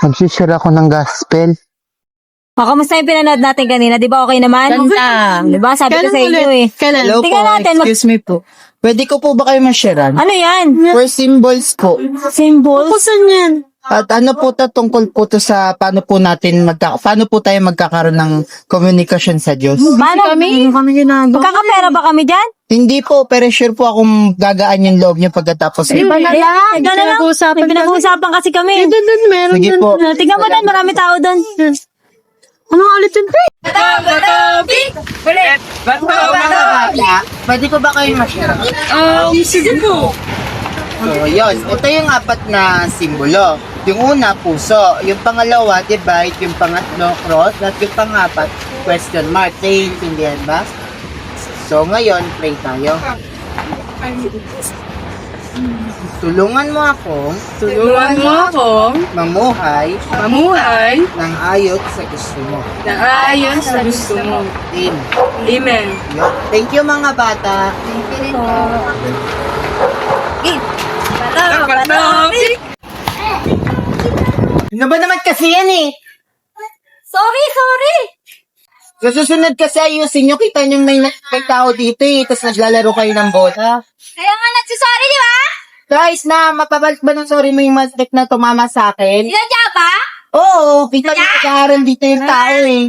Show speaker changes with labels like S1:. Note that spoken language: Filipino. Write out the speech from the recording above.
S1: Mag-share ako ng gospel.
S2: Kamusta yung pinanood natin kanina? Di ba okay naman?
S3: Ganda.
S2: Di ba? Sabi ko sa inyo eh.
S3: Hello
S2: Tingnan
S3: po,
S2: natin,
S3: excuse me po. Pwede ko po ba kayo ma-sharean?
S2: Ano yan?
S3: For symbols po.
S2: Symbols?
S3: Saan yan? At ano po to, tungkol po to sa paano po tayo magkakaroon ng komunikasyon sa Diyos?
S2: Paano?
S3: Kami ginagawa.
S2: Magkakapera ba kami dyan?
S3: Hindi po, pero sure po akong gagaan yung loob niyo pagkatapos.
S2: Iba na lang. Ito na lang. May pinag-uusapan kasi kami.
S3: Meron sige po.
S2: Tingnan mo doon, marami tao doon.
S3: Anong ulitin po? Pwede ko ba kayo ma-share?
S2: Sige po.
S3: So, yun. Ito yung 4 na simbolo. Yung una, puso. Yung pangalawa, divide. Yung pangatlo, cross. At yung pang-4, question mark. Naiintindihan ba? So, ngayon, pray tayo. Tulungan mo ako mamuhay ng ayon sa gusto mo.
S4: Ayon sa gusto mo.
S3: Amen.
S4: Amen.
S3: Yun. Thank you mga bata. Ano ba naman kasi yan eh?
S2: Sorry.
S3: Sa susunod kasi ayusin nyo, kita nyo may tao dito eh, tapos naglalaro kayo ng bola.
S2: Kaya nga nagsisorry, di ba?
S3: Guys, mapabalik ba ng sorry mo yung mastik na tumama sa akin?
S2: Sinadya ba?
S3: Oo, kita nyo nag-aaral dito yung tao eh.